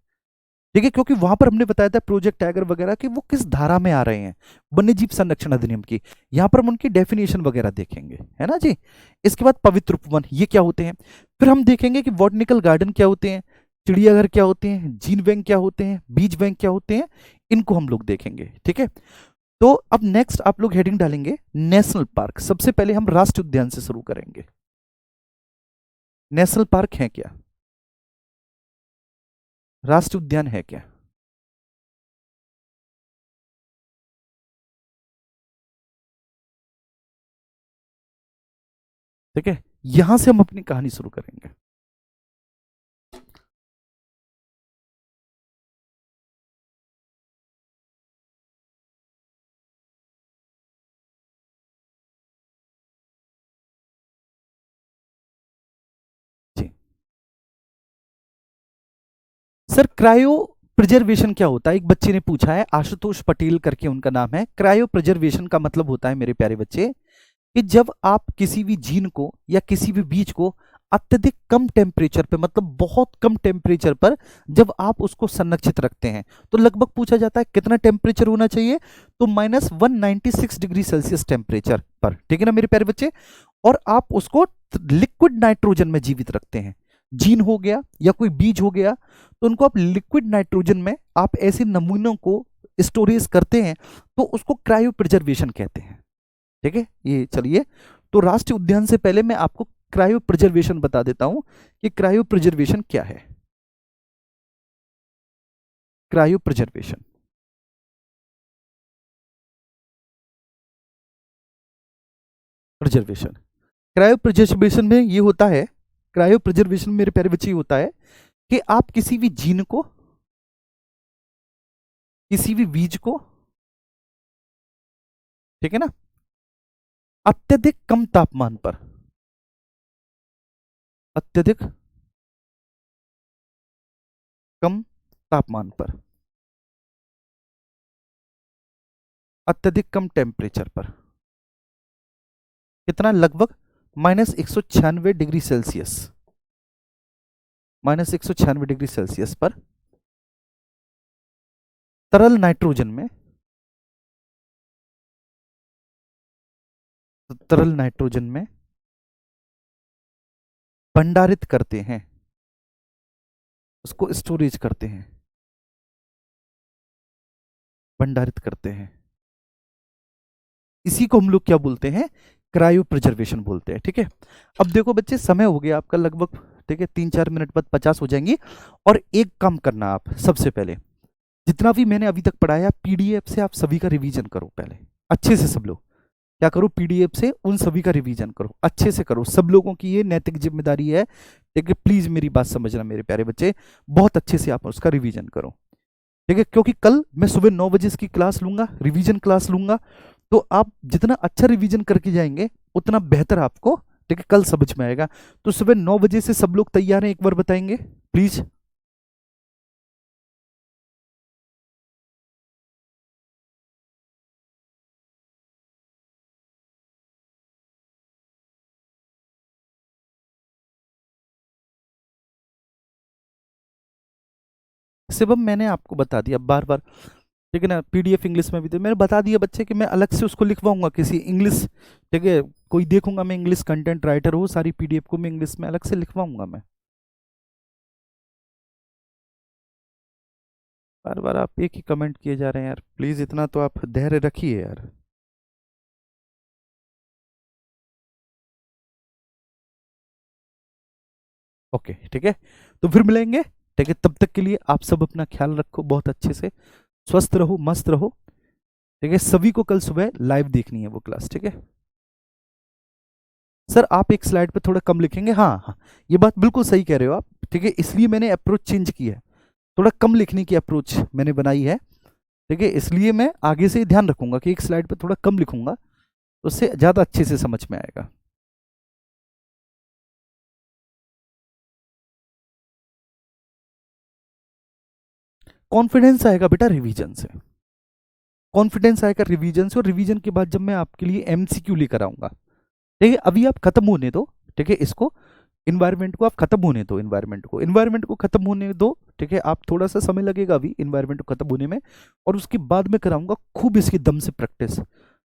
ठीक है, क्योंकि वहां पर हमने बताया था प्रोजेक्ट टाइगर वगैरह कि वो किस धारा में आ रहे हैं वन्यजीव संरक्षण अधिनियम की, यहां पर हम उनकी डेफिनेशन वगैरह देखेंगे, है ना जी। इसके बाद पवित्र वन ये क्या होते हैं, फिर हम देखेंगे कि बॉटनिकल गार्डन क्या होते हैं, चिड़ियाघर क्या होते हैं, जीन बैंक क्या होते हैं, बीज बैंक क्या होते हैं, इनको हम लोग देखेंगे, ठीक है। तो अब नेक्स्ट आप लोग हेडिंग डालेंगे नेशनल पार्क। सबसे पहले हम राष्ट्रीय उद्यान से शुरू करेंगे। नेशनल पार्क है क्या, राष्ट्रीय उद्यान है क्या, ठीक है, यहां से हम अपनी कहानी शुरू करेंगे। जी सर, क्रायो प्रिजर्वेशन क्या होता है, एक बच्चे ने पूछा है, आशुतोष पटेल करके उनका नाम है। क्रायो प्रिजर्वेशन का मतलब होता है मेरे प्यारे बच्चे कि जब आप किसी भी जीन को या किसी भी बीज को अत्यधिक कम टेम्परेचर पे, मतलब बहुत कम टेम्परेचर पर जब आप उसको संरक्षित रखते हैं, तो लगभग पूछा जाता है कितना टेम्परेचर होना चाहिए, तो -196 डिग्री सेल्सियस टेम्परेचर पर, ठीक है ना मेरे प्यारे बच्चे। और आप उसको लिक्विड नाइट्रोजन में जीवित रखते हैं, जीन हो गया या कोई बीज हो गया, तो उनको आप लिक्विड नाइट्रोजन में आप ऐसे नमूनों को स्टोरेज करते हैं, तो उसको क्रायो प्रिजर्वेशन कहते हैं, ठीक है। ये चलिए, तो राष्ट्रीय उद्यान से पहले मैं आपको क्रायो प्रिजर्वेशन बता देता हूं कि क्रायो प्रिजर्वेशन क्या है। Cryo preservation, preservation cryo preservation में ये होता है, क्रायो प्रिजर्वेशन मेरे प्यारे बच्चे होता है कि आप किसी भी जीन को, किसी भी बीज को, ठीक है ना, अत्यधिक कम तापमान पर, अत्यधिक कम तापमान पर, अत्यधिक कम टेम्परेचर पर, कितना, लगभग -196 डिग्री सेल्सियस, -196 डिग्री सेल्सियस पर तरल नाइट्रोजन में, तरल नाइट्रोजन में भंडारित करते हैं, उसको स्टोरेज करते हैं, भंडारित करते हैं, इसी को हम लोग क्या बोलते हैं, क्रायो प्रिजर्वेशन बोलते हैं, ठीक है। अब देखो बच्चे, समय हो गया आपका लगभग, ठीक है, 3-4 मिनट बाद 50 हो जाएंगी। और एक काम करना, आप सबसे पहले जितना भी मैंने अभी तक पढ़ाया पीडीएफ से आप सभी का रिवीजन करो, पहले अच्छे से, सब लोग क्या करो, पीडीएफ से उन सभी का रिवीजन करो, अच्छे से करो, सब लोगों की ये नैतिक जिम्मेदारी है, ठीक है। प्लीज मेरी बात समझना मेरे प्यारे बच्चे, बहुत अच्छे से आप उसका रिवीजन करो। ठीक है, क्योंकि कल मैं सुबह 9 बजे इसकी क्लास लूंगा, रिवीजन क्लास लूंगा। तो आप जितना अच्छा रिवीजन करके जाएंगे उतना बेहतर आपको, ठीक है, कल समझ में आएगा। तो सुबह 9 बजे से सब लोग तैयार हैं, एक बार बताएंगे प्लीज। शिवम मैंने आपको बता दिया बार बार, ठीक है ना, पीडीएफ इंग्लिश में भी तो मैंने बता दिया बच्चे कि मैं अलग से उसको लिखवाऊंगा किसी इंग्लिश, ठीक है, कोई देखूंगा मैं इंग्लिश कंटेंट राइटर हो, सारी पीडीएफ को मैं इंग्लिश में अलग से लिखवाऊंगा मैं। बार बार आप एक ही कमेंट किए जा रहे हैं यार, प्लीज इतना तो आप धैर्य रखिए यार। ओके ठीक है, तो फिर मिलेंगे, ठीक है, तब तक के लिए आप सब अपना ख्याल रखो बहुत अच्छे से, स्वस्थ रहो, मस्त रहो, ठीक है। सभी को कल सुबह लाइव देखनी है वो क्लास, ठीक है। सर आप एक स्लाइड पे थोड़ा कम लिखेंगे, हाँ हाँ, ये बात बिल्कुल सही कह रहे हो आप, ठीक है, इसलिए मैंने अप्रोच चेंज की है, थोड़ा कम लिखने की अप्रोच मैंने बनाई है, ठीक है, इसलिए मैं आगे से ध्यान रखूंगा कि एक स्लाइड पे थोड़ा कम लिखूंगा, तो उससे ज़्यादा अच्छे से समझ में आएगा। कॉन्फिडेंस आएगा बेटा रिवीजन से, कॉन्फिडेंस आएगा रिवीजन से, और रिवीजन के बाद जब मैं आपके लिए एमसीक्यू लेकर आऊंगा, ठीक है, अभी आप खत्म होने दो, ठीक है, इसको इन्वायरमेंट को आप खत्म होने दो, इन्वायरमेंट को खत्म होने दो, ठीक है, आप थोड़ा सा समय लगेगा अभी इन्वायरमेंट को खत्म होने में, और उसके बाद में कराऊंगा खूब इसकी दम से प्रैक्टिस,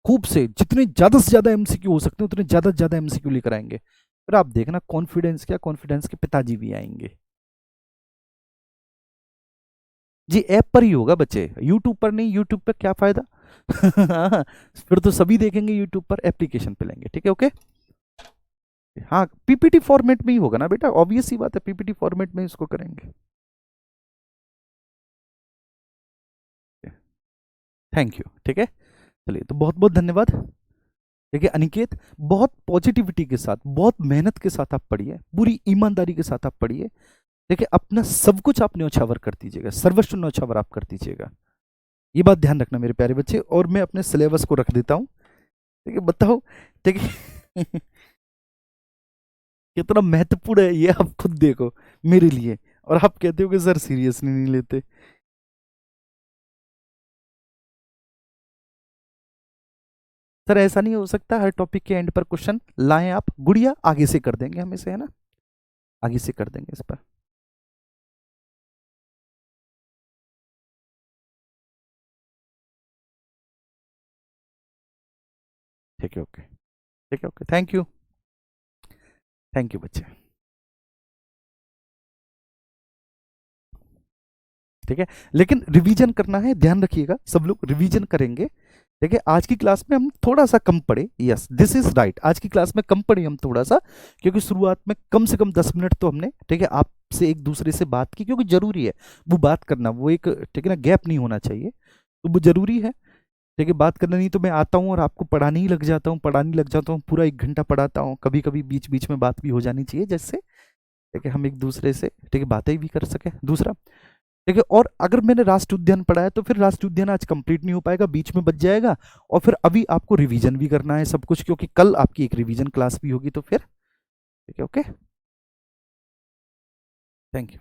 खूब से ज्यादा एमसीक्यू हो सकते हैं उतने ज्यादा से ज्यादा एमसीक्यू लेकर आएंगे, फिर आप देखना कॉन्फिडेंस क्या, कॉन्फिडेंस के पिताजी भी आएंगे। जी ऐप पर ही होगा बच्चे, यूट्यूब पर नहीं, यूट्यूब पर क्या फायदा। फिर तो सभी देखेंगे यूट्यूब पर, एप्लीकेशन पे लेंगे, ठीक है, ओके। हाँ पीपीटी फॉर्मेट में ही होगा ना बेटा, ऑब्वियस सी बात है, पीपीटी फॉर्मेट में इसको करेंगे। थैंक यू, ठीक है, चलिए तो बहुत बहुत धन्यवाद, ठीक है अनिकेत, बहुत पॉजिटिविटी के साथ, बहुत मेहनत के साथ आप पढ़िए, पूरी ईमानदारी के साथ आप पढ़िए, देखिए अपना सब कुछ आप न्यौछावर कर दीजिएगा, सर्वस्व न्यौछावर आप कर दीजिएगा, ये बात ध्यान रखना मेरे प्यारे बच्चे। और मैं अपने सिलेबस को रख देता हूँ, ठीक है, बताओ, ठीक है। कितना महत्वपूर्ण है ये आप खुद देखो मेरे लिए, और आप कहते हो कि सर सीरियसली नहीं लेते। सर ऐसा नहीं हो सकता हर टॉपिक के एंड पर क्वेश्चन लाएं आप, गुड़िया आगे से कर देंगे हम इसे, है ना, आगे से कर देंगे इस पर। ठीक है ओके, ठीक है ओके, थैंक यू बच्चे, ठीक है। लेकिन रिवीजन करना है, ध्यान रखिएगा सब लोग रिवीजन करेंगे, ठीक है। आज की क्लास में हम थोड़ा सा कम पढ़े, यस दिस इज राइट, आज की क्लास में कम पढ़े हम थोड़ा सा, क्योंकि शुरुआत में कम से कम 10 मिनट तो हमने, ठीक है, आपसे एक दूसरे से बात की, क्योंकि जरूरी है वो बात करना, वो एक, ठीक है ना, गैप नहीं होना चाहिए, तो वो जरूरी है, ठीक है, बात करना। नहीं तो मैं आता हूँ और आपको पढ़ाने ही लग जाता हूँ, पूरा 1 घंटा पढ़ाता हूँ, कभी कभी बीच बीच में बात भी हो जानी चाहिए, जैसे, ठीक है, हम एक दूसरे से, ठीक है, बातें भी कर सके दूसरा, ठीक है। और अगर मैंने राष्ट्र उद्यान पढ़ा है तो फिर राष्ट्र उद्यान आज कंप्लीट नहीं हो पाएगा, बीच में बच जाएगा, और फिर अभी आपको रिवीजन भी करना है सब कुछ, क्योंकि कल आपकी एक रिवीजन क्लास भी होगी, तो फिर ठीक है ओके, थैंक यू।